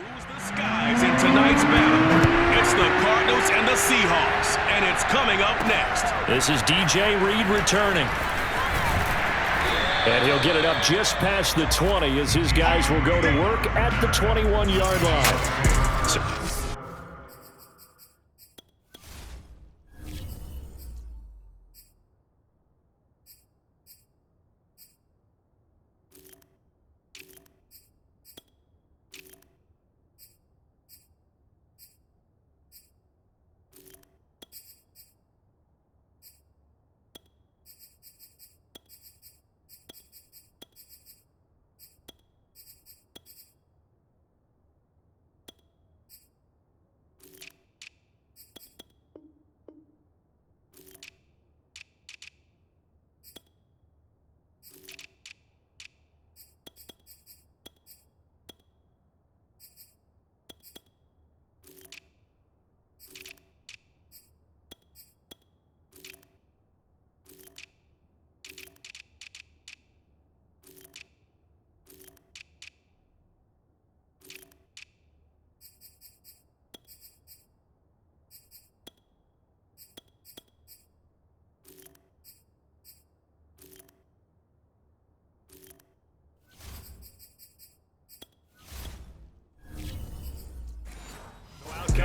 Who's the skies in tonight's battle? It's the Cardinals and the Seahawks, and it's coming up next. This is DJ Reed returning. And he'll get it up just past the 20 as his guys will go to work at the 21-yard line.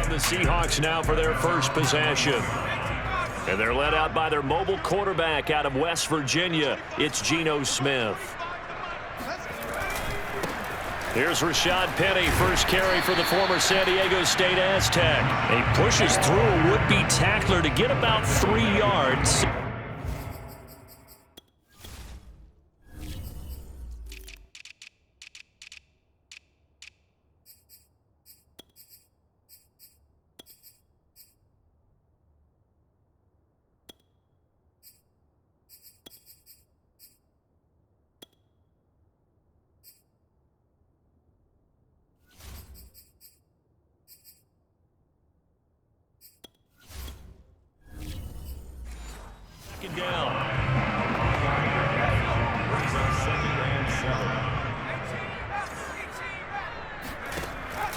The Seahawks now for their first possession. And they're led out by their mobile quarterback out of West Virginia. It's Geno Smith. Here's Rashad Penny, first carry for the former San Diego State Aztec. He pushes through a would-be tackler to get about 3 yards. Down.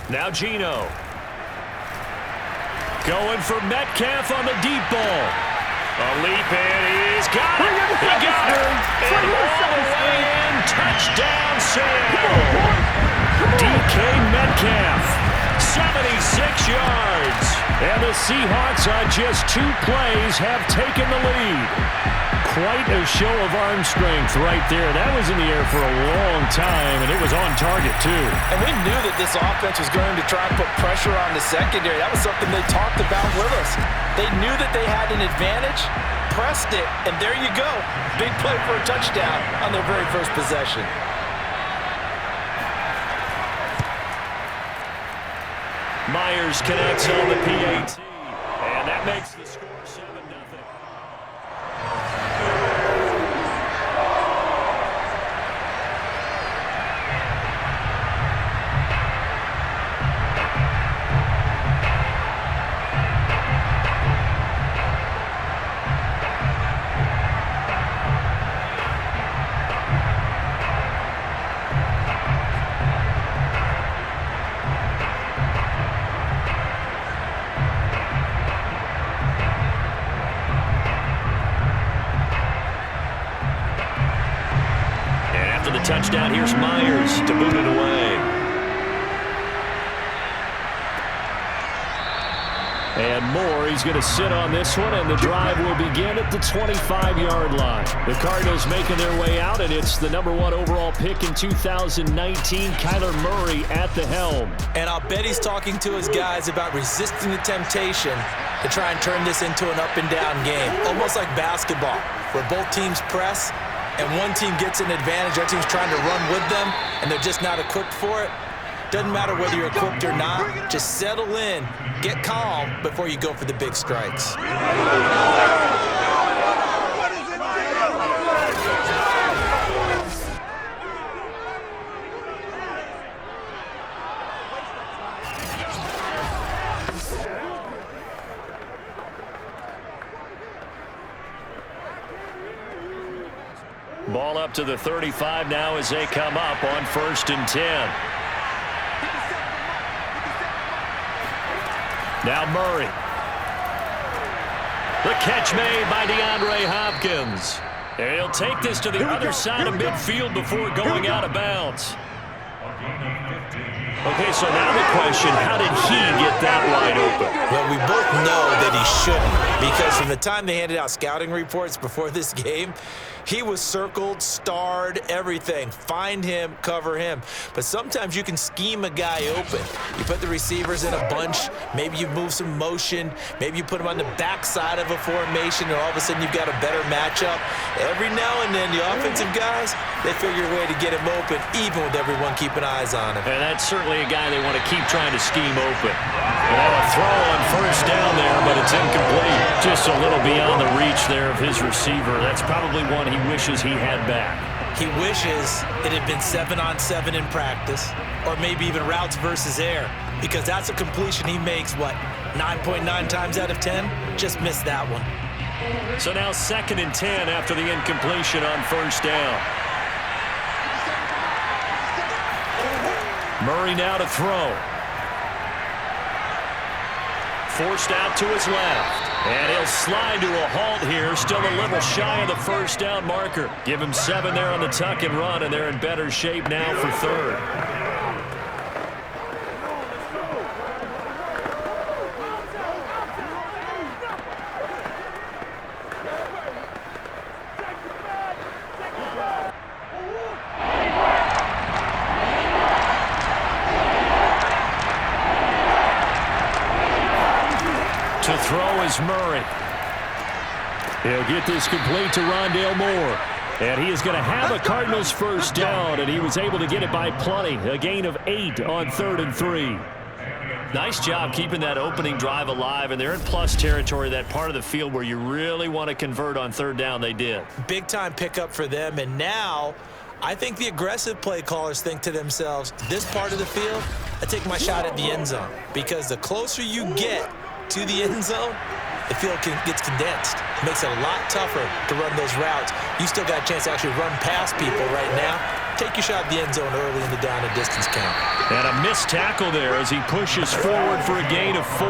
Now Geno. Going for Metcalf on the deep ball. A leap in. He's got it. He got it. And all the way in. Touchdown, Sam. DK Metcalf. 76 yards. And the Seahawks on just 2 plays have taken the lead. Quite a show of arm strength right there. That was in the air for a long time, and it was on target, too. And we knew that this offense was going to try and put pressure on the secondary. That was something they talked about with us. They knew that they had an advantage, pressed it, and there you go. Big play for a touchdown on their very first possession. Myers connects on the PAT, and that makes the score 7-0. Touchdown. Here's Myers to boot it away. And Moore, he's going to sit on this one, and the drive will begin at the 25-yard line. The Cardinals making their way out, and it's the #1 overall pick in 2019, Kyler Murray at the helm. And I'll bet he's talking to his guys about resisting the temptation to try and turn this into an up-and-down game, almost like basketball, where both teams press, and one team gets an advantage, the other team's trying to run with them, and they're just not equipped for it. Doesn't matter whether you're equipped or not. Just settle in, get calm before you go for the big strikes. Ball up to the 35 now as they come up on 1st and 10. Now Murray. The catch made by DeAndre Hopkins. And he'll take this to the other side of midfield before going out of bounds. Okay, so now the question, how did he get that wide open? Well, we both know that he shouldn't, because from the time they handed out scouting reports before this game, he was circled, starred, everything. Find him, cover him. But sometimes you can scheme a guy open. You put the receivers in a bunch. Maybe you move some motion. Maybe you put them on the backside of a formation, and all of a sudden you've got a better matchup. Every now and then, the offensive guys, they figure a way to get him open, even with everyone keeping eyes on him. And that's certainly a guy they want to keep trying to scheme open. And now a throw on first down there, but it's incomplete. Just a little beyond the reach there of his receiver. That's probably one he wishes he had back. He wishes it had been 7-on-7 in practice, or maybe even routes versus air, because that's a completion he makes, 9.9 times out of 10? Just missed that one. So now 2nd and 10 after the incompletion on first down. Murray now to throw. Forced out to his left. And he'll slide to a halt here. Still a little shy of the first down marker. Give him 7 there on the tuck and run, and they're in better shape now for 3rd. To throw is Murray. He'll get this complete to Rondale Moore. And he is going to have a Cardinals first down, and he was able to get it by plenty. A gain of 8 on 3rd and 3. Nice job keeping that opening drive alive, and they're in plus territory, that part of the field where you really want to convert on 3rd down. They did. Big-time pickup for them, and now I think the aggressive play callers think to themselves, this part of the field, I take my shot at the end zone, because the closer you get to the end zone, the field gets condensed. It makes it a lot tougher to run those routes. You still got a chance to actually run past people right now. Take your shot at the end zone early in the down and distance count. And a missed tackle there as he pushes forward for a gain of 4.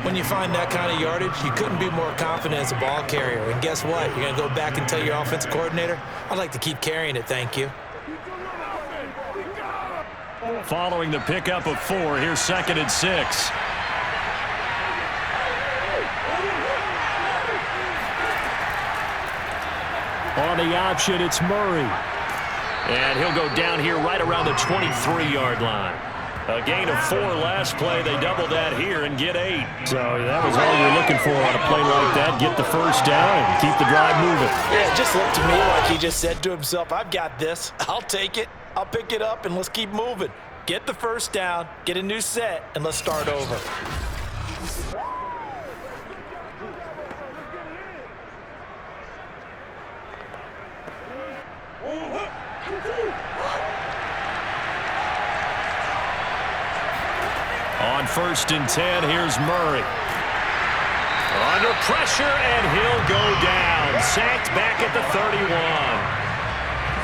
When you find that kind of yardage, you couldn't be more confident as a ball carrier. And guess what? You're going to go back and tell your offensive coordinator, I'd like to keep carrying it, thank you. Following the pickup of 4, here's 2nd and 6. On the option, it's Murray. And he'll go down here right around the 23-yard line. A gain of 4 last play. They double that here and get 8. So that was all you're looking for on a play like that. Get the first down and keep the drive moving. Yeah, it just looked to me like he just said to himself, I've got this. I'll take it. I'll pick it up, and let's keep moving. Get the first down, get a new set, and let's start over. On 1st and 10, here's Murray. Under pressure, and he'll go down. Sacked back at the 31.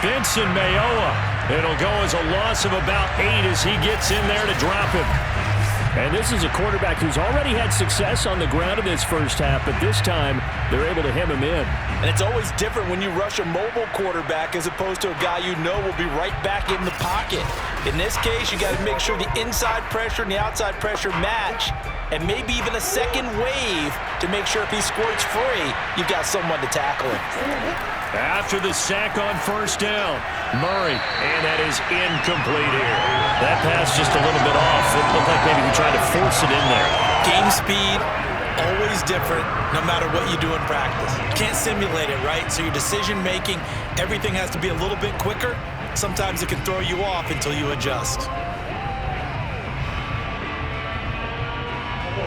Benson Mayowa. It'll go as a loss of about 8 as he gets in there to drop him. And this is a quarterback who's already had success on the ground in this first half, but this time they're able to hem him in. And it's always different when you rush a mobile quarterback as opposed to a guy you know will be right back in the pocket. In this case, you got to make sure the inside pressure and the outside pressure match, and maybe even a second wave to make sure if he squirts free, you've got someone to tackle him. After the sack on first down, Murray, and that is incomplete here. That pass just a little bit off. It looked like maybe he tried to force it in there. Game speed, always different, no matter what you do in practice. You can't simulate it, right? So your decision-making, everything has to be a little bit quicker. Sometimes it can throw you off until you adjust.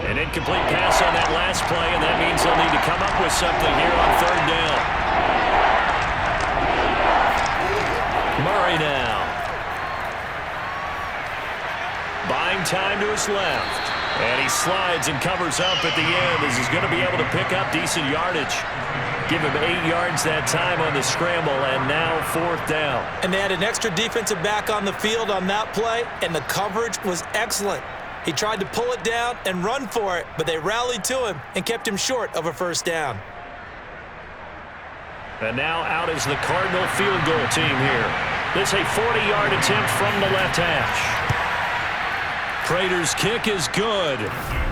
An incomplete pass on that last play, and that means they'll need to come up with something here on 3rd down. Murray now. Buying time to his left. And he slides and covers up at the end as he's going to be able to pick up decent yardage. Give him 8 yards that time on the scramble, and now 4th down. And they had an extra defensive back on the field on that play, and the coverage was excellent. He tried to pull it down and run for it, but they rallied to him and kept him short of a first down. And now out is the Cardinal field goal team here. This is a 40-yard attempt from the left hash. Prater's kick is good.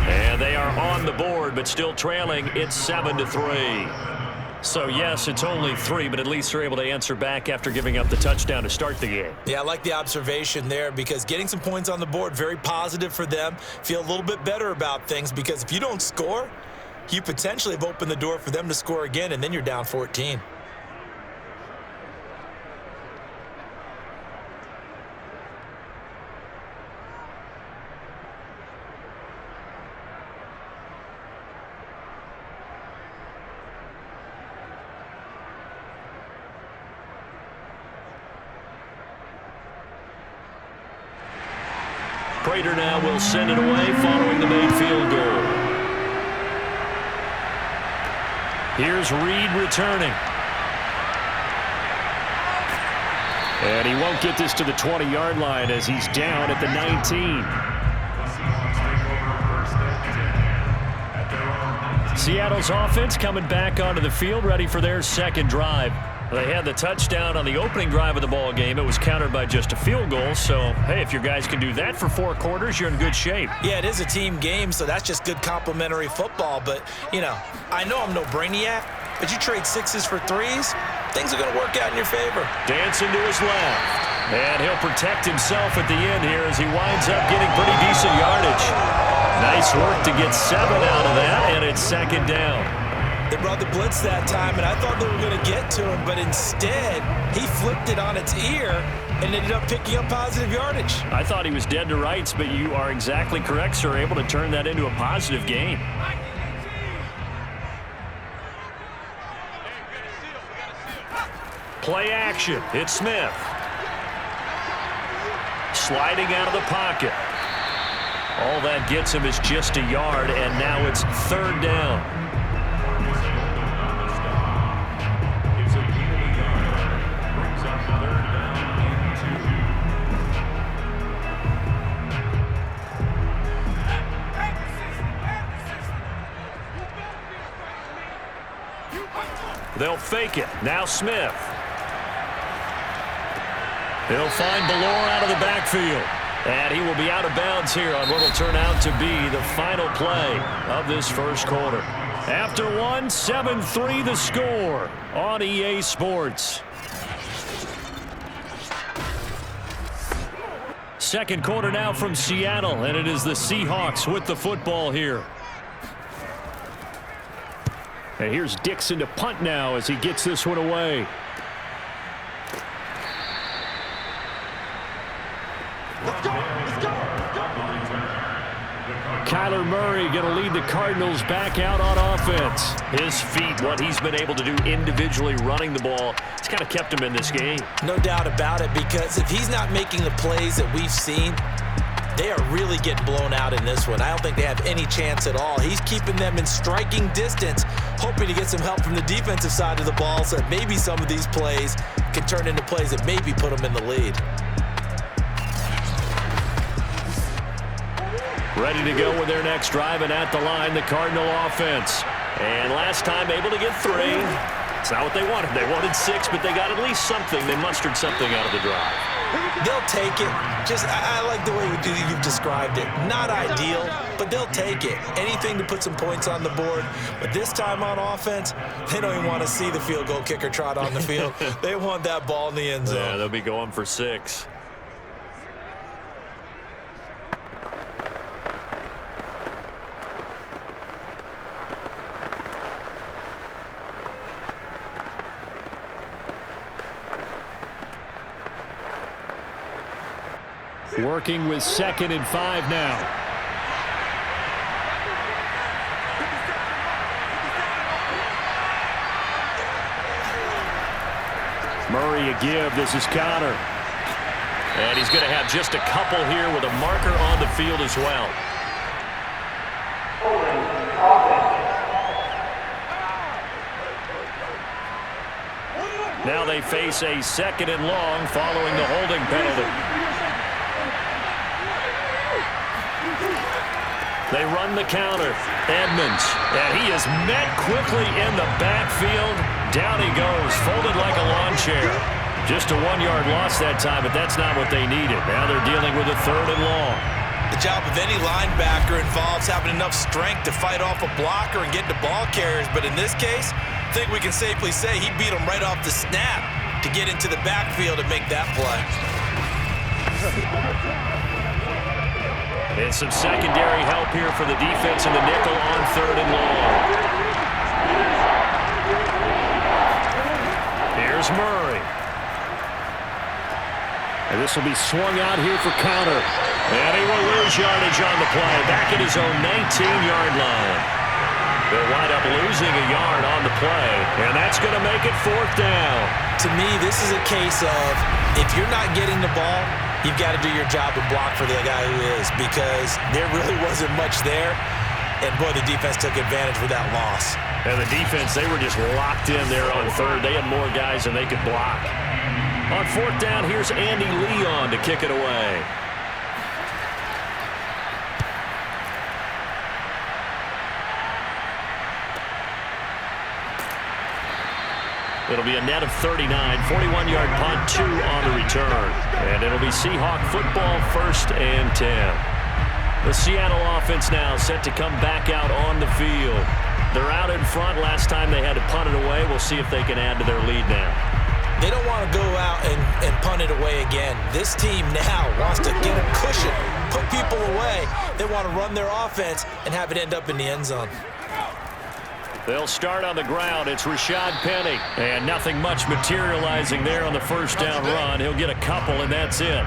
And they are on the board, but still trailing. It's 7-3. So, yes, it's only 3, but at least they're able to answer back after giving up the touchdown to start the game. Yeah, I like the observation there because getting some points on the board, very positive for them. Feel a little bit better about things because if you don't score, you potentially have opened the door for them to score again, and then you're down 14. Prater now will send it away following the made field goal. Here's Reed returning. And he won't get this to the 20-yard line as he's down at the 19. Seattle's offense coming back onto the field, ready for their second drive. They had the touchdown on the opening drive of the ball game. It was countered by just a field goal. So, hey, if your guys can do that for 4 quarters, you're in good shape. Yeah, it is a team game, so that's just good complimentary football. But, you know, I know I'm no brainiac, but you trade 6s for 3s, things are going to work out in your favor. Dancing to his left. And he'll protect himself at the end here as he winds up getting pretty decent yardage. Nice work to get 7 out of that, and it's second down. They brought the blitz that time, and I thought they were going to get to him, but instead, he flipped it on its ear and ended up picking up positive yardage. I thought he was dead to rights, but you are exactly correct, sir, able to turn that into a positive gain. Play action. It's Smith. Sliding out of the pocket. All that gets him is just a yard, and now it's third down. They'll fake it. Now Smith. He'll find Ballore out of the backfield. And he will be out of bounds here on what will turn out to be the final play of this first quarter. After one, 7-3 the score on EA Sports. Second quarter now from Seattle, and it is the Seahawks with the football here. And here's Dixon to punt now as he gets this one away. Let's go. Kyler Murray going to lead the Cardinals back out on offense. His feet, what he's been able to do individually running the ball, it's kind of kept him in this game. No doubt about it, because if he's not making the plays that we've seen, they are really getting blown out in this one. I don't think they have any chance at all. He's keeping them in striking distance, hoping to get some help from the defensive side of the ball so that maybe some of these plays can turn into plays that maybe put them in the lead. Ready to go with their next drive, and at the line, the Cardinal offense. And last time able to get 3. It's not what they wanted. They wanted 6, but they got at least something. They mustered something out of the drive. They'll take it. I like the way you've described it. Not ideal, but they'll take it. Anything to put some points on the board. But this time on offense, they don't even want to see the field goal kicker trot on the field. They want that ball in the end zone. Yeah, they'll be going for 6. Working with 2nd and 5 now. Murray a give. This is Connor. And he's going to have just a couple here with a marker on the field as well. Now they face a 2nd and long following the holding penalty. They run the counter. Edmonds, and he is met quickly in the backfield. Down he goes, folded like a lawn chair. Just a 1-yard loss that time, but that's not what they needed. Now they're dealing with a 3rd and long. The job of any linebacker involves having enough strength to fight off a blocker and get to ball carriers, but in this case, I think we can safely say he beat him right off the snap to get into the backfield and make that play. And some secondary help here for the defense in the nickel on 3rd and long. Here's Murray. And this will be swung out here for counter. And he will lose yardage on the play. Back at his own 19-yard line. They'll wind up losing a yard on the play. And that's going to make it 4th down. To me, this is a case of if you're not getting the ball, you've got to do your job and block for the guy who is, because there really wasn't much there. And, boy, the defense took advantage with that loss. And the defense, they were just locked in there on 3rd. They had more guys than they could block. On 4th down, here's Andy Leon to kick it away. It'll be a net of 39, 41-yard punt, 2 on the return. And it'll be Seahawk football, 1st and 10. The Seattle offense now set to come back out on the field. They're out in front. Last time they had to punt it away. We'll see if they can add to their lead now. They don't want to go out and punt it away again. This team now wants to get a cushion, put people away. They want to run their offense and have it end up in the end zone. They'll start on the ground. It's Rashad Penny. And nothing much materializing there on the 1st down run. He'll get a couple, and that's it.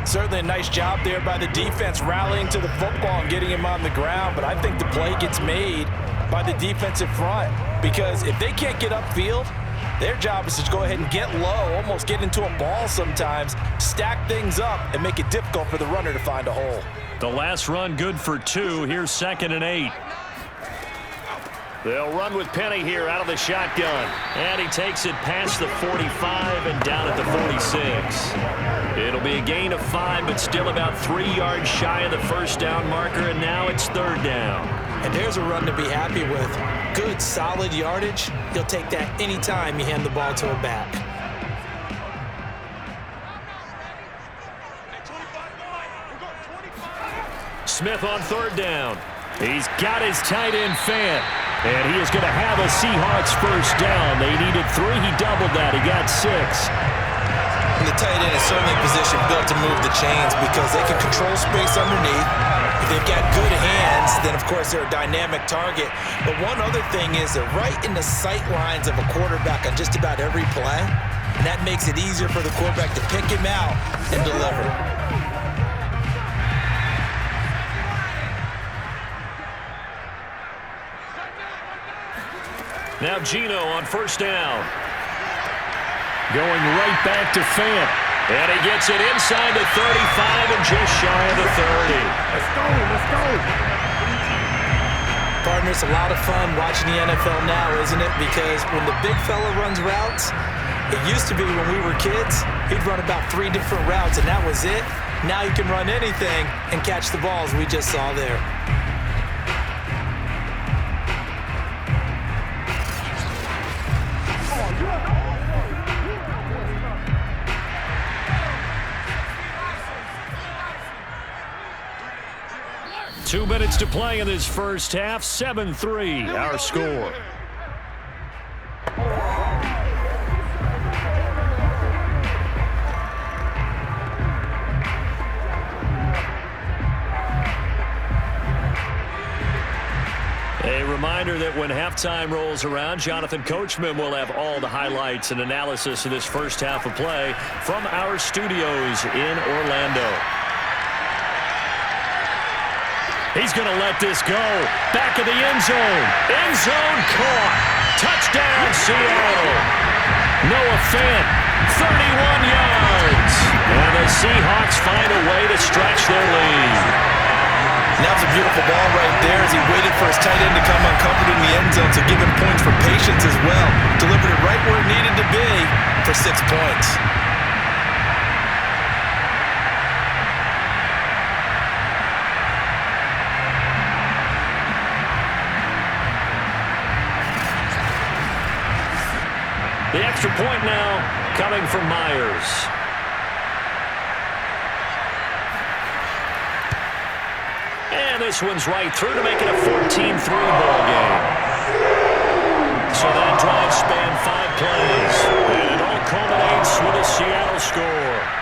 Certainly a nice job there by the defense, rallying to the football and getting him on the ground. But I think the play gets made by the defensive front, because if they can't get upfield, their job is to go ahead and get low, almost get into a ball sometimes, stack things up, and make it difficult for the runner to find a hole. The last run good for 2. Here's 2nd and 8. They'll run with Penny here out of the shotgun. And he takes it past the 45 and down at the 46. It'll be a gain of 5, but still about 3 yards shy of the 1st down marker, and now it's 3rd down. And there's a run to be happy with. Good, solid yardage. You'll take that anytime you hand the ball to a back. Smith on 3rd down. He's got his tight end Fant. And he is going to have a Seahawks 1st down. They needed 3. He doubled that. He got 6. And the tight end is certainly in position built to move the chains, because they can control space underneath. If they've got good hands, then, of course, they're a dynamic target. But one other thing is they're right in the sight lines of a quarterback on just about every play. And that makes it easier for the quarterback to pick him out and deliver. Now Gino on 1st down. Going right back to Fant. And he gets it inside the 35 and just shy of the 30. Let's go, let's go. Partner, it's a lot of fun watching the NFL now, isn't it? Because when the big fella runs routes, it used to be when we were kids, he'd run about 3 different routes, and that was it. Now he can run anything and catch the balls we just saw there. 2 minutes to play in this first half. 7-3, our score. A reminder that when halftime rolls around, Jonathan Coachman will have all the highlights and analysis of this first half of play from our studios in Orlando. He's going to let this go. Back of the end zone. End zone caught. Touchdown, Seattle. Noah Fant, 31 yards. And the Seahawks find a way to stretch their lead. And that was a beautiful ball right there as he waited for his tight end to come uncovered in the end zone, so give him points for patience as well. Delivered it right where it needed to be for 6 points. extra point now coming from Myers. And this one's right through to make it a 14-3 ball game. So that drive spanned 5 plays. And it all culminates with a Seattle score.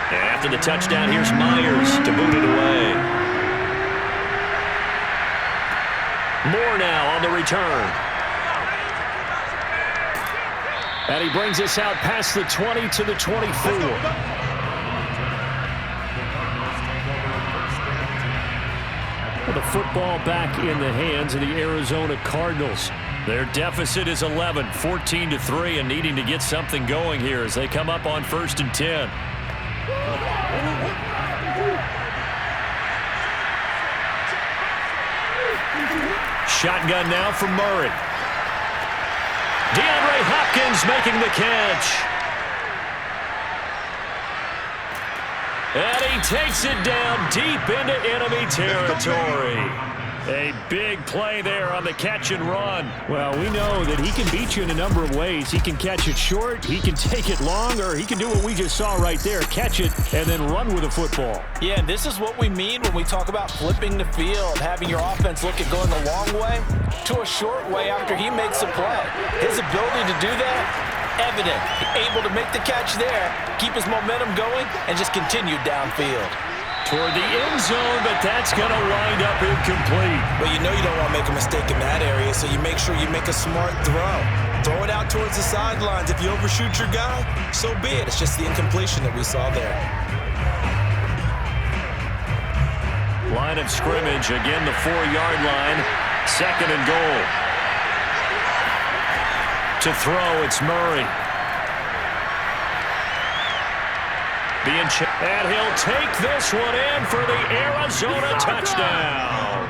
After the touchdown, here's Myers to boot it away. Moore now on the return. And he brings us out past the 20 to the 24. The football back in the hands of the Arizona Cardinals. Their deficit is 11, 14-3, and needing to get something going here as they come up on 1st and 10. Shotgun now from Murray. DeAndre Hopkins making the catch. And he takes it down deep into enemy territory. A big play there on the catch and run. Well, we know that he can beat you in a number of ways. He can catch it short, he can take it long, or he can do what we just saw right there, catch it and then run with the football. Yeah, and this is what we mean when we talk about flipping the field, having your offense look at going the long way to a short way after he makes a play. His ability to do that, evident. Able to make the catch there, keep his momentum going, and just continue downfield. Toward the end zone, but that's going to wind up incomplete. But you know you don't want to make a mistake in that area, so you make sure you make a smart throw. Throw it out towards the sidelines. If you overshoot your guy, so be it. It's just the incompletion that we saw there. Line of scrimmage, again the 4-yard line. 2nd and goal. To throw, it's Murray. And he'll take this one in for the Arizona touchdown.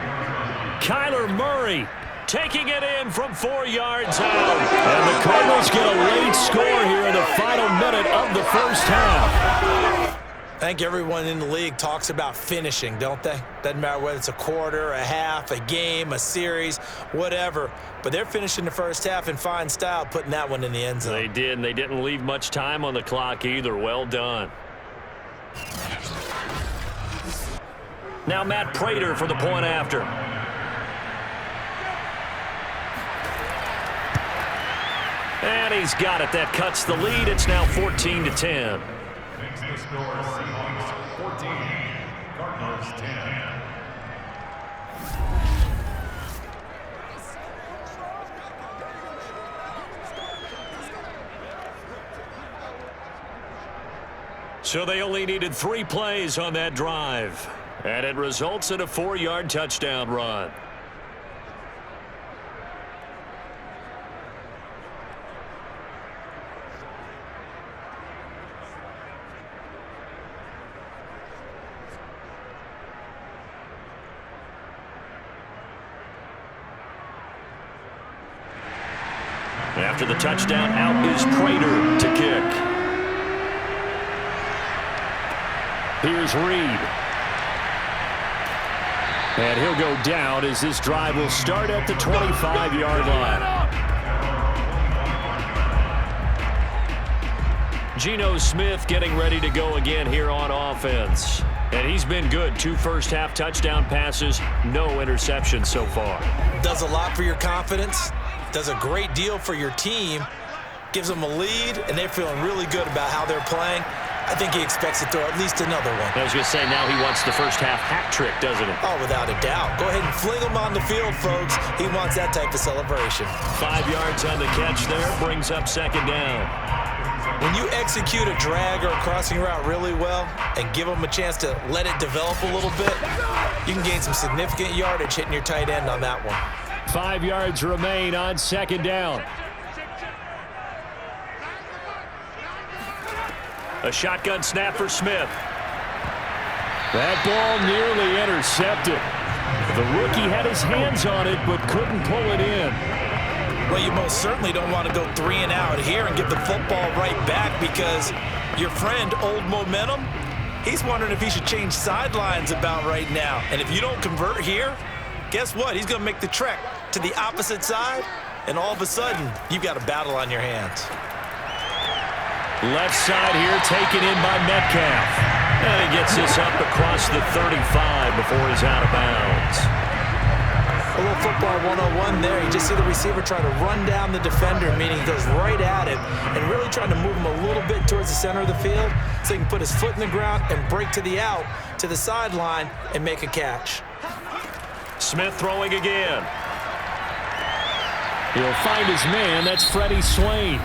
Kyler Murray taking it in from 4 yards out. And the Cardinals get a late score here in the final minute of the first half. I think everyone in the league talks about finishing, don't they? Doesn't matter whether it's a quarter, a half, a game, a series, whatever. But they're finishing the first half in fine style, putting that one in the end zone. They did, and they didn't leave much time on the clock either. Well done. Now Matt Prater for the point after. And he's got it. That cuts the lead. It's now 14-10. Makes the score Seahawks 14, Cardinals 10. So they only needed 3 plays on that drive. And it results in a 4-yard touchdown run. After the touchdown, out is Prater to kick. Here's Reed. And he'll go down as this drive will start at the 25-yard line. Geno Smith getting ready to go again here on offense. And he's been good. 2 first-half touchdown passes, no interceptions so far. Does a lot for your confidence. Does a great deal for your team. Gives them a lead, and they're feeling really good about how they're playing. I think he expects to throw at least another one. I was going to say, now he wants the first-half hat trick, doesn't he? Oh, without a doubt. Go ahead and fling him on the field, folks. He wants that type of celebration. 5 yards on the catch there, brings up 2nd down. When you execute a drag or a crossing route really well and give them a chance to let it develop a little bit, you can gain some significant yardage hitting your tight end on that one. 5 yards remain on second down. A shotgun snap for Smith. That ball nearly intercepted. The rookie had his hands on it but couldn't pull it in. Well, you most certainly don't want to go 3 and out here and give the football right back, because your friend, Old Momentum, he's wondering if he should change sidelines about right now. And if you don't convert here, guess what? He's going to make the trek to the opposite side, and all of a sudden, you've got a battle on your hands. Left side here taken in by Metcalf. And he gets this up across the 35 before he's out of bounds. A little football 101 there. You just see the receiver trying to run down the defender, meaning he goes right at him and really trying to move him a little bit towards the center of the field so he can put his foot in the ground and break to the out, to the sideline, and make a catch. Smith throwing again. He'll find his man. That's Freddie Swain.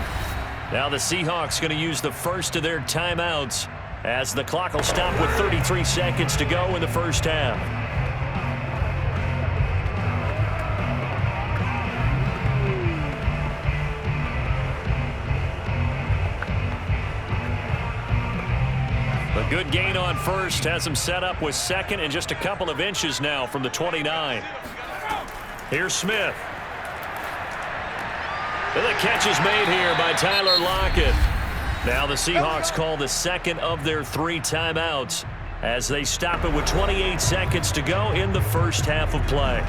Now the Seahawks going to use the first of their timeouts as the clock will stop with 33 seconds to go in the first half. A good gain on first has him set up with second and just a couple of inches now from the 29. Here's Smith. And the catch is made here by Tyler Lockett. Now the Seahawks call the second of their 3 timeouts as they stop it with 28 seconds to go in the first half of play.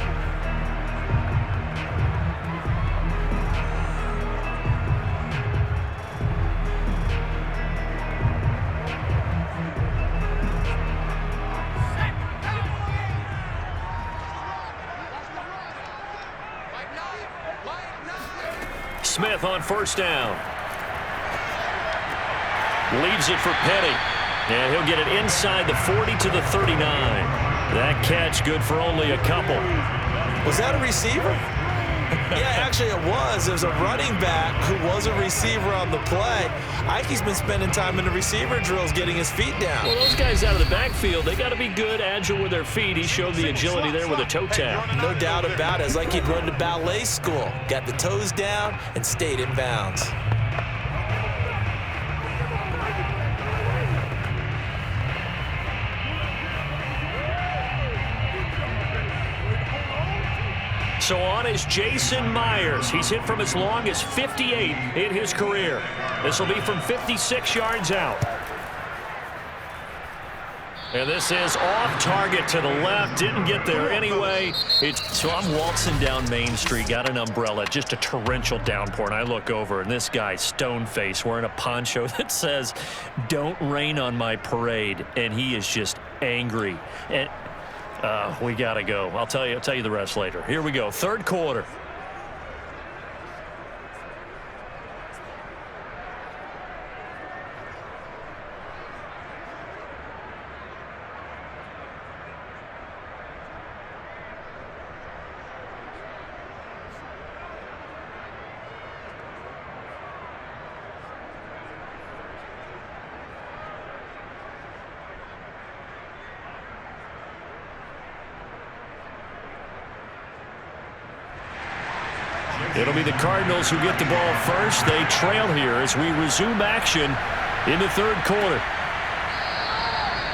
Smith on first down. Leaves it for Petty. And he'll get it inside the 40 to the 39. That catch good for only a couple. Was that a receiver? Yeah, actually it was. It was a running back who was a receiver on the play. Ike's been spending time in the receiver drills getting his feet down. Well, those guys out of the backfield, they got to be good, agile with their feet. He showed the agility there with a toe tap. No doubt about it. It's like he'd run to ballet school. Got the toes down and stayed in bounds. So on is Jason Myers. He's hit from as long as 58 in his career. This will be from 56 yards out. And this is off target to the left. Didn't get there anyway. So I'm waltzing down Main Street, got an umbrella, just a torrential downpour, and I look over, and this guy's stone-faced wearing a poncho that says, "Don't rain on my parade," and he is just angry. And we got to go. I'll tell you the rest later. Here we go. Third quarter. It'll be the Cardinals who get the ball first. They trail here as we resume action in the third quarter.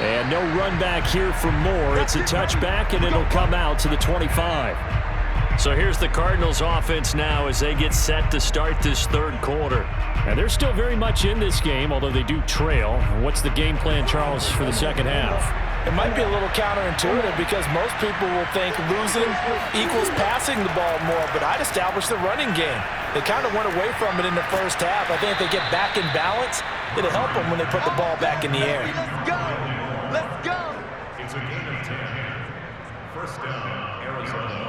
And no run back here for Moore. It's a touchback, and it'll come out to the 25. So here's the Cardinals offense now as they get set to start this third quarter. And they're still very much in this game, although they do trail. What's the game plan, Charles, for the second half? It might be a little counterintuitive because most people will think losing equals passing the ball more, but I'd establish the running game. They kind of went away from it in the first half. I think if they get back in balance, it'll help them when they put the ball back in the air. Let's go! Let's go! It's a gain of 10. First down, Arizona.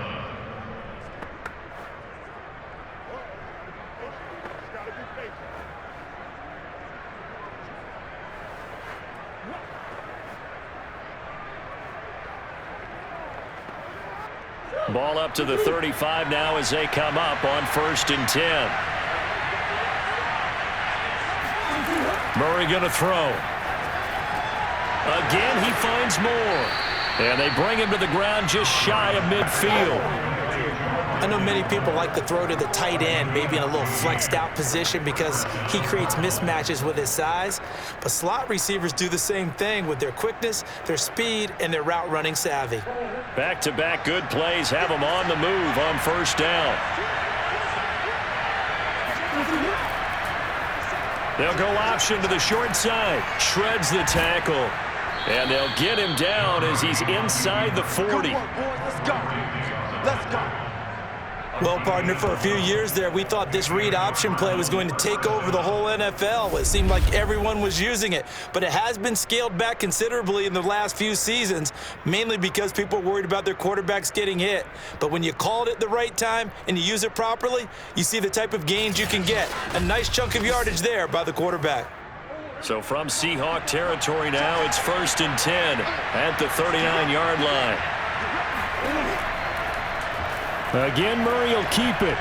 Ball up to the 35 now as they come up on 1st and 10. Murray going to throw. Again, he finds more. And they bring him to the ground just shy of midfield. I know many people like to throw to the tight end, maybe in a little flexed out position because he creates mismatches with his size. But slot receivers do the same thing with their quickness, their speed, and their route running savvy. Back-to-back good plays have them on the move on first down. They'll go option to the short side. Shreds the tackle. And they'll get him down as he's inside the 40. Come on, boys, let's go. Let's go. Well, partner, for a few years there, we thought this read option play was going to take over the whole NFL. It seemed like everyone was using it, but it has been scaled back considerably in the last few seasons, mainly because people are worried about their quarterbacks getting hit. But when you call it at the right time and you use it properly, you see the type of gains you can get. A nice chunk of yardage there by the quarterback. So from Seahawk territory now, it's 1st and 10 at the 39-yard line. Again, Murray will keep it.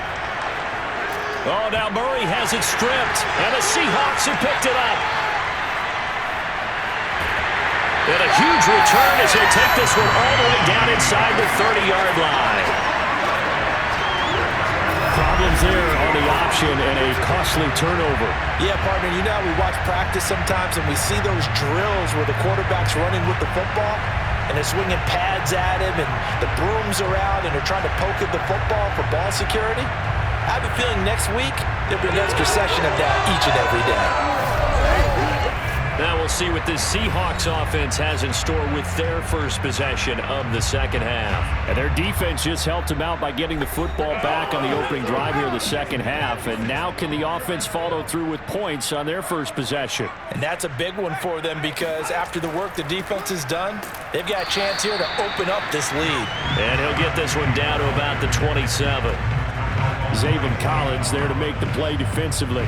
Oh, now Murray has it stripped, and the Seahawks have picked it up. And a huge return as he'll take this one all the way down inside the 30-yard line. Problems there on the option and a costly turnover. Yeah, partner, you know how we watch practice sometimes and we see those drills where the quarterback's running with the football and they're swinging pads at him and the brooms are out and they're trying to poke at the football for ball security? I have a feeling next week there'll be an extra session of that each and every day. Now we'll see what this Seahawks offense has in store with their first possession of the second half. And their defense just helped them out by getting the football back on the opening drive here in the second half. And now can the offense follow through with points on their first possession? And that's a big one for them because after the work the defense has done, they've got a chance here to open up this lead. And he'll get this one down to about the 27. Zaven Collins there to make the play defensively.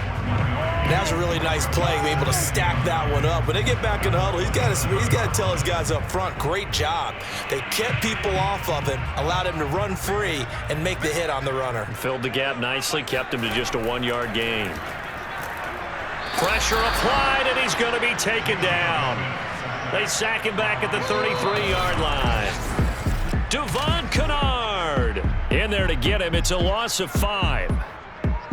That was a really nice play, able to stack that one up. When they get back in the huddle, he's got to tell his guys up front, great job. They kept people off of him, allowed him to run free and make the hit on the runner. Filled the gap nicely, kept him to just a 1-yard gain. Pressure applied, and he's going to be taken down. They sack him back at the 33-yard line. Devon Kennard in there to get him. It's a loss of 5.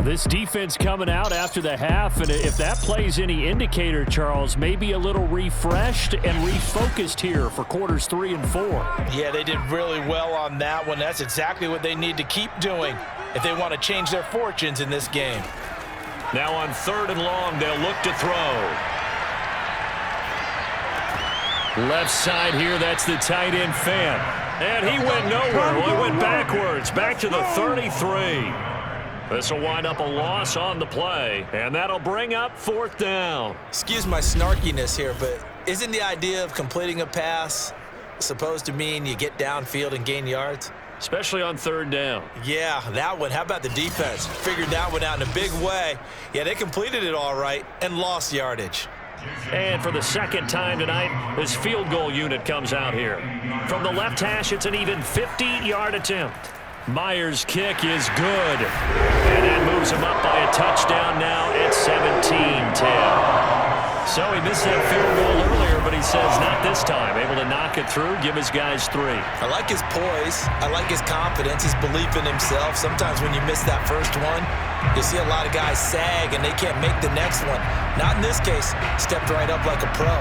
This defense coming out after the half, and if that plays any indicator, Charles, maybe a little refreshed and refocused here for quarters 3 and 4. Yeah, they did really well on that one. That's exactly what they need to keep doing if they want to change their fortunes in this game. Now on 3rd and long, they'll look to throw. Left side here, that's the tight end fan. And he went nowhere. Well, he went backwards, back to the 33. This will wind up a loss on the play, and that'll bring up 4th down. Excuse my snarkiness here, but isn't the idea of completing a pass supposed to mean you get downfield and gain yards? Especially on 3rd down. Yeah, that one. How about the defense? Figured that one out in a big way. Yeah, they completed it all right and lost yardage. And for the second time tonight, this field goal unit comes out here. From the left hash, it's an even 50-yard attempt. Myers' kick is good. And that moves him up by a touchdown now at 17-10. So he missed that field goal earlier, but he says not this time. Able to knock it through, give his guys 3. I like his poise. I like his confidence, his belief in himself. Sometimes when you miss that first one, you see a lot of guys sag and they can't make the next one. Not in this case. Stepped right up like a pro.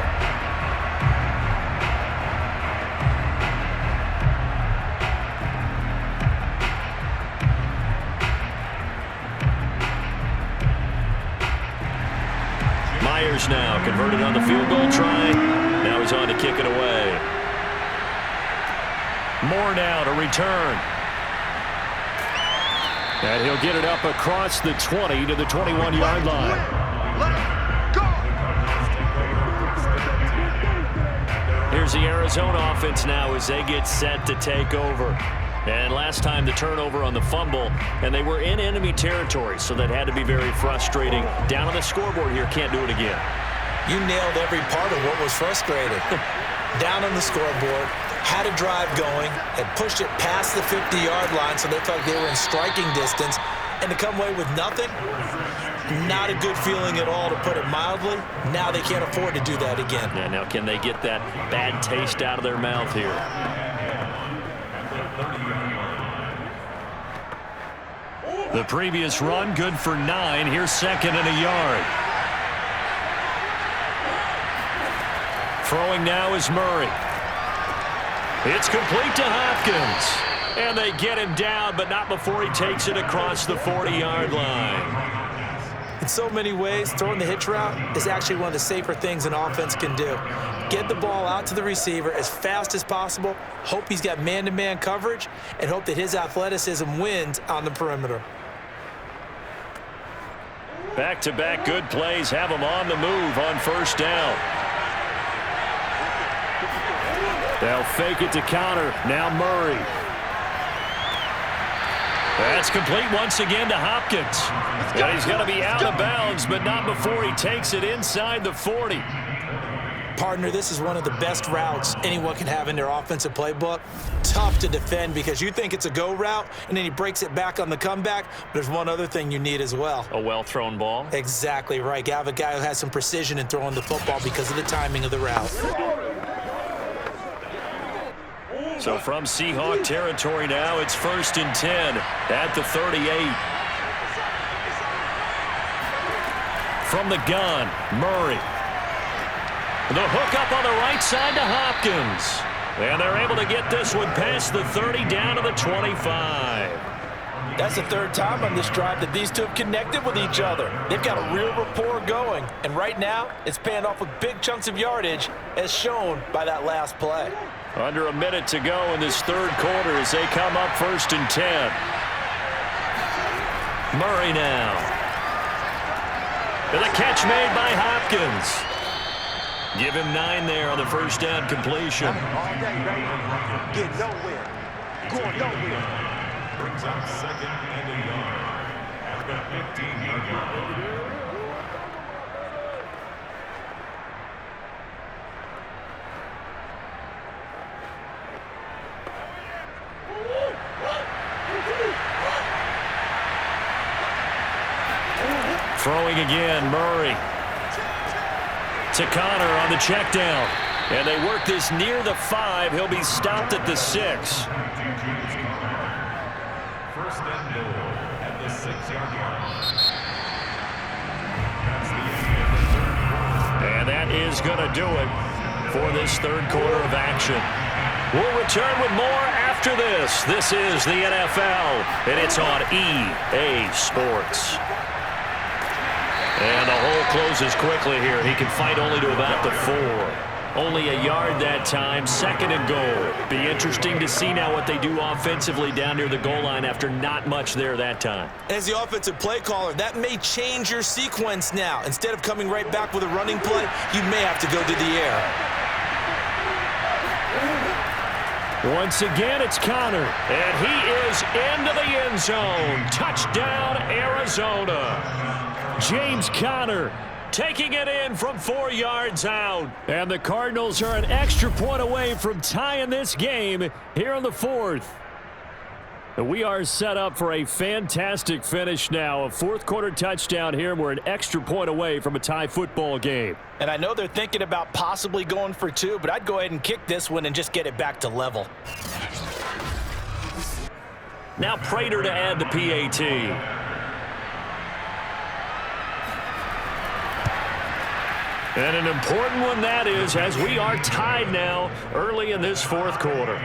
Myers now converted on the field goal try. Now he's on to kick it away. Moore now to return. And he'll get it up across the 20 to the 21-yard line. Here's the Arizona offense now as they get set to take over. And last time the turnover on the fumble, and they were in enemy territory, so that had to be very frustrating. Down on the scoreboard here, can't do it again. You nailed every part of what was frustrating. Down on the scoreboard, had a drive going, had pushed it past the 50-yard line so they felt like they were in striking distance, And to come away with nothing, not a good feeling at all, to put it mildly. Now they can't afford to do that again. Yeah, now can they get that bad taste out of their mouth here? The previous run, good for 9. Here's 2nd and a yard. Throwing now is Murray. It's complete to Hopkins. And they get him down, but not before he takes it across the 40-yard line. In so many ways, throwing the hitch route is actually one of the safer things an offense can do. Get the ball out to the receiver as fast as possible, hope he's got man-to-man coverage, and hope that his athleticism wins on the perimeter. Back-to-back good plays have him on the move on 1st down. They'll fake it to counter. Now Murray. That's complete once again to Hopkins. And he's going to be out of bounds, but not before he takes it inside the 40. Partner, this is one of the best routes anyone can have in their offensive playbook. Tough to defend because you think it's a go route, and then he breaks it back on the comeback. But there's one other thing you need as well. A well-thrown ball. Exactly right. You have a guy who has some precision in throwing the football because of the timing of the route. So from Seahawk territory now, it's 1st and 10 at the 38. From the gun, Murray. The hook up on the right side to Hopkins. And they're able to get this one past the 30 down to the 25. That's the 3rd time on this drive that these two have connected with each other. They've got a real rapport going. And right now, it's paying off with big chunks of yardage, as shown by that last play. Under a minute to go in this 3rd quarter as they come up 1st and 10. Murray now. And a catch made by Hopkins. Give him 9 there on the 1st down completion. All day, baby. Get nowhere. Going nowhere. Brings up 2nd and a yard at the 15-yard line. Throwing again, Murray. To Connor on the check down. And they work this near the 5. He'll be stopped at the 6. 1st and goal at the 6-yard line. That's the end of the 3rd quarter. And that is going to do it for this 3rd quarter of action. We'll return with more after this. This is the NFL, and it's on EA Sports. And the hole closes quickly here. He can fight only to about the 4. Only a yard that time, 2nd and goal. Be interesting to see now what they do offensively down near the goal line after not much there that time. As the offensive play caller, that may change your sequence now. Instead of coming right back with a running play, you may have to go to the air. Once again, it's Connor, and he is into the end zone. Touchdown, Arizona. James Conner taking it in from 4 yards out. And the Cardinals are an extra point away from tying this game here in the 4th. And we are set up for a fantastic finish now. A 4th quarter touchdown here. We're an extra point away from a tie football game. And I know they're thinking about possibly going for 2, but I'd go ahead and kick this one and just get it back to level. Now Prater to add the PAT. And an important one that is, as we are tied now early in this 4th quarter.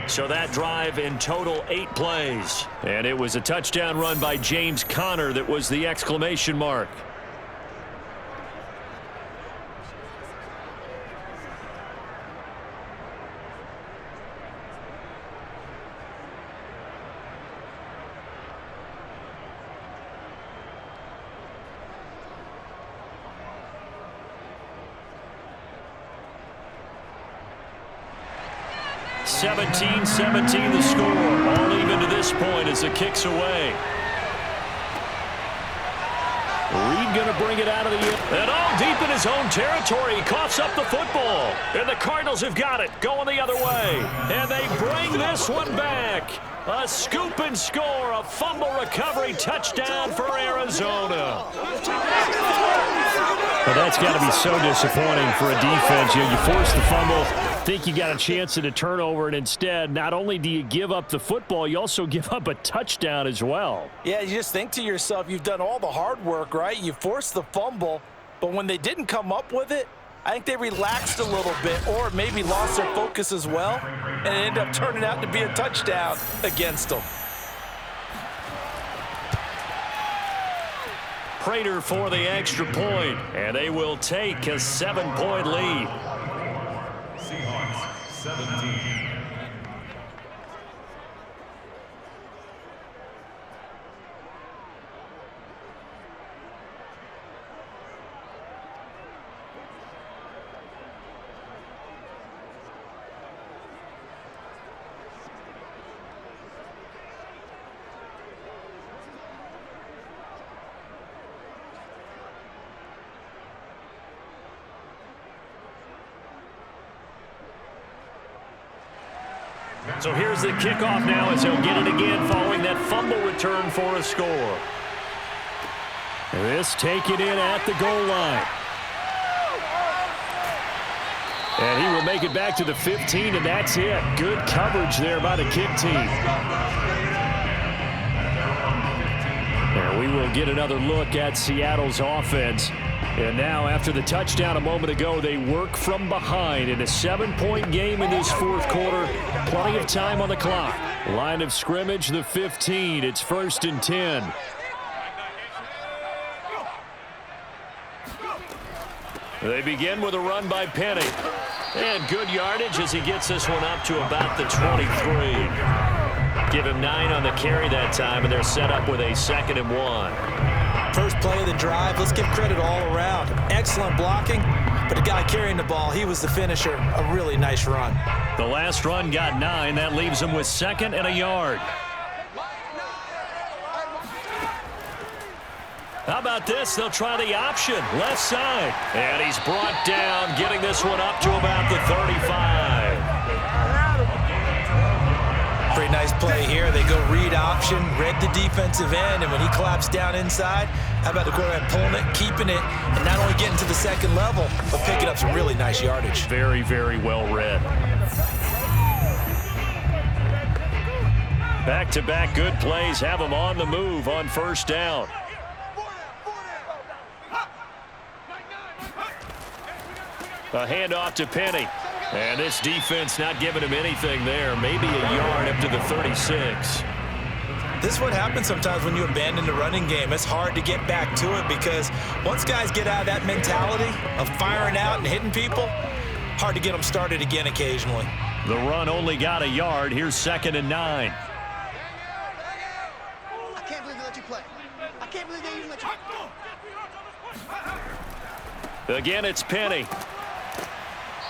So that drive in total 8 plays. And it was a touchdown run by James Conner that was the exclamation mark. (17-17) the score. All even to this point as the kick's away. Reed going to bring it out of the end? And all deep in his own territory. He coughs up the football. And the Cardinals have got it, going the other way. And they bring this one back. A scoop and score, a fumble recovery touchdown for Arizona. Well, that's got to be so disappointing for a defense. You force the fumble, think you got a chance at a turnover, and instead, not only do you give up the football, you also give up a touchdown as well. Yeah, you just think to yourself, you've done all the hard work, right? You forced the fumble, but when they didn't come up with it, I think they relaxed a little bit or maybe lost their focus as well, and it ended up turning out to be a touchdown against them. Prater for the extra point, and they will take a 7-point lead. Seahawks 17. So here's the kickoff now as he'll get it again following that fumble return for a score. This taken in at the goal line. And he will make it back to the 15, and that's it. Good coverage there by the kick team. And we will get another look at Seattle's offense. And now, after the touchdown a moment ago, they work from behind in a 7-point game in this fourth quarter. Plenty of time on the clock. Line of scrimmage, the 15. It's 1st and 10. They begin with a run by Penny. And good yardage as he gets this one up to about the 23. Give him 9 on the carry that time, and they're set up with a 2nd and 1. First play of the drive, let's give credit all around. Excellent blocking, but the guy carrying the ball, he was the finisher. A really nice run. The last run got 9. That leaves him with 2nd and a yard. How about this? They'll try the option. Left side. And he's brought down, getting this one up to about the 35. Pretty nice play here. They go read option, read the defensive end, and when he claps down inside, how about the quarterback pulling it, keeping it, and not only getting to the 2nd level, but picking up some really nice yardage. Very, very well read. Back-to-back good plays have him on the move on 1st down. A handoff to Penny. And this defense not giving him anything there. Maybe a yard up to the 36. This is what happens sometimes when you abandon the running game. It's hard to get back to it because once guys get out of that mentality of firing out and hitting people, hard to get them started again occasionally. The run only got a yard. Here's 2nd and 9. I can't believe they let you play. I can't believe they even let you play. Again, it's Penny.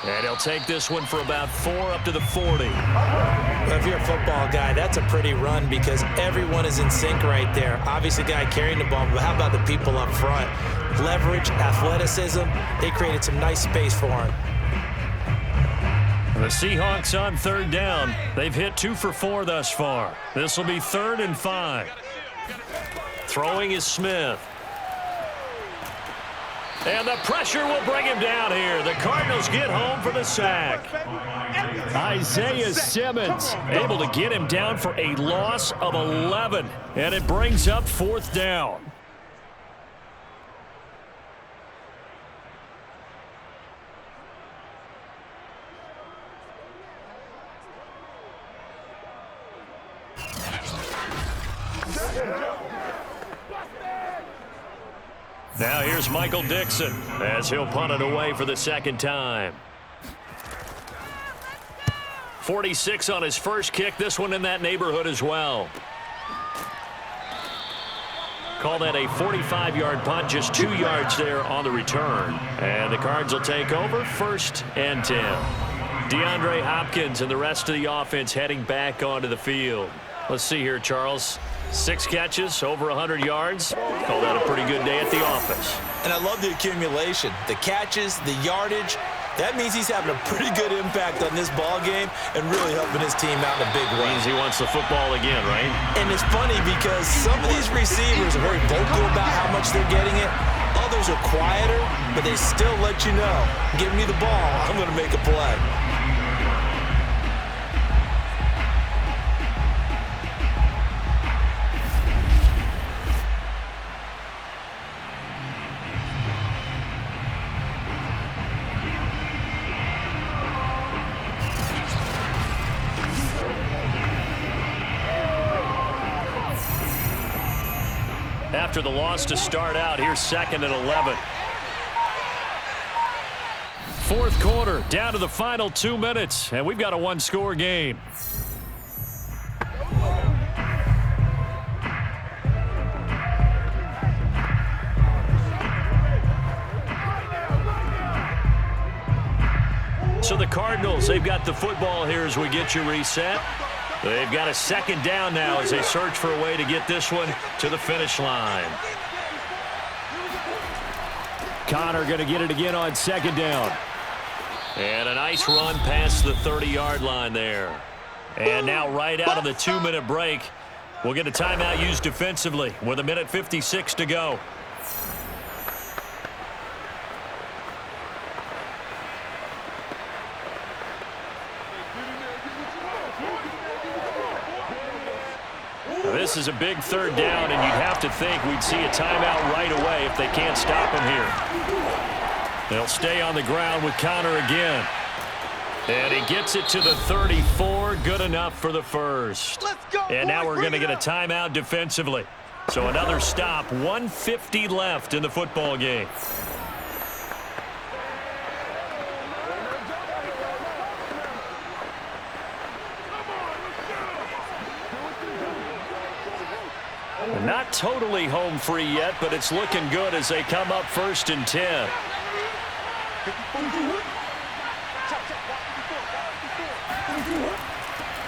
And he'll take this one for about 4 up to the 40. Well, if you're a football guy, that's a pretty run because everyone is in sync right there. Obviously, the guy carrying the ball, but how about the people up front? Leverage, athleticism, they created some nice space for him. The Seahawks on 3rd down. They've hit 2 for 4 thus far. This will be 3rd and 5. Throwing is Smith. And the pressure will bring him down here. The Cardinals get home for the sack. Isaiah Simmons able to get him down for a loss of 11. And it brings up 4th down. Now here's Michael Dixon as he'll punt it away for the 2nd time. 46 on his first kick. This one in that neighborhood as well. Call that a 45-yard punt, just 2 yards there on the return. And the Cards will take over 1st and 10. DeAndre Hopkins and the rest of the offense heading back onto the field. Let's see here, Charles. 6 catches, over 100 yards. Call that a pretty good day at the office. And I love the accumulation, the catches, the yardage. That means he's having a pretty good impact on this ball game and really helping his team out in a big way. Means he wants the football again, right? And it's funny because some of these receivers are very vocal about how much they're getting it. Others are quieter, but they still let you know, give me the ball, I'm going to make a play. After the loss to start out, here's 2nd and 11. Fourth quarter, down to the final 2 minutes, and we've got a one-score game. So the Cardinals, they've got the football here as we get you reset. They've got a 2nd down now as they search for a way to get this one to the finish line. Connor going to get it again on 2nd down. And a nice run past the 30-yard line there. And now right out of the 2-minute break, we'll get a timeout used defensively with 1:56 to go. This is a big 3rd down, and you'd have to think we'd see a timeout right away if they can't stop him here. They'll stay on the ground with Connor again. And he gets it to the 34, good enough for the first. Let's go, and now boys, we're going to bring get a timeout defensively. So another stop, 1:50 left in the football game. Not totally home free yet, but it's looking good as they come up 1st and 10.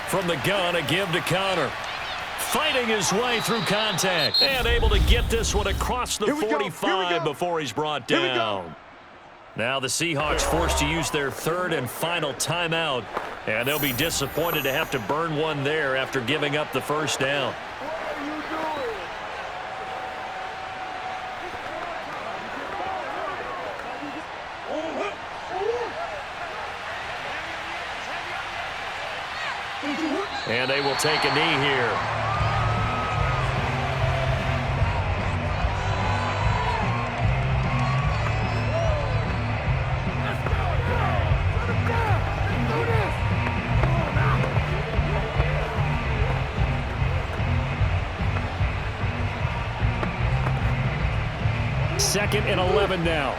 From the gun, a give to Connor. Fighting his way through contact and able to get this one across the 45 before he's brought down. Now the Seahawks forced to use their 3rd and final timeout, and they'll be disappointed to have to burn one there after giving up the 1st down. And they will take a knee here. Second and 11 now.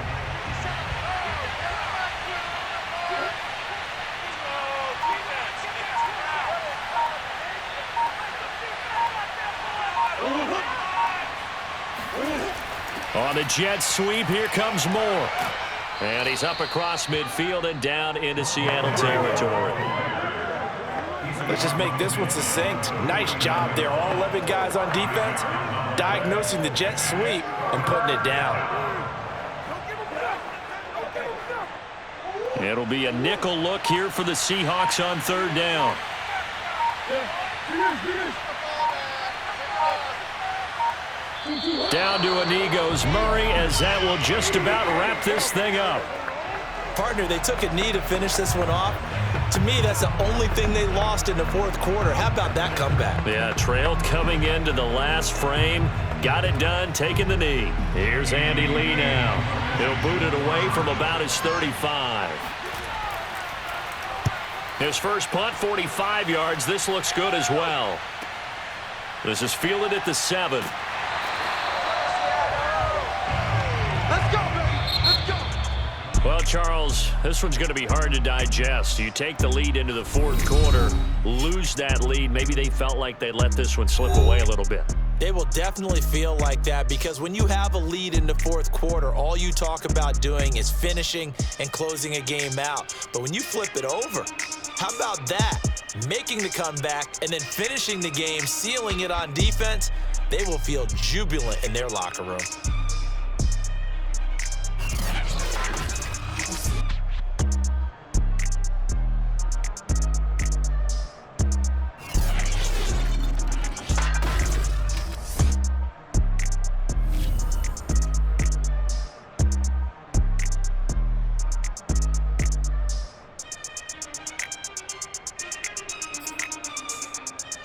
On the jet sweep, here comes Moore. And he's up across midfield and down into Seattle territory. Let's just make this one succinct. Nice job there. All 11 guys on defense diagnosing the jet sweep and putting it down. It'll be a nickel look here for the Seahawks on 3rd down. Down to a knee goes Murray as that will just about wrap this thing up. Partner, they took a knee to finish this one off. To me, that's the only thing they lost in the 4th quarter. How about that comeback? Yeah, trailed coming into the last frame. Got it done, taking the knee. Here's Andy Lee now. He'll boot it away from about his 35. His first punt, 45 yards. This looks good as well. This is fielded at the 7. Let's go, baby. Let's go. Well, Charles, this one's going to be hard to digest. You take the lead into the 4th quarter, lose that lead. Maybe they felt like they let this one slip away a little bit. They will definitely feel like that because when you have a lead in the 4th quarter, all you talk about doing is finishing and closing a game out. But when you flip it over, How about that? Making the comeback and then finishing the game, sealing it on defense. They will feel jubilant in their locker room.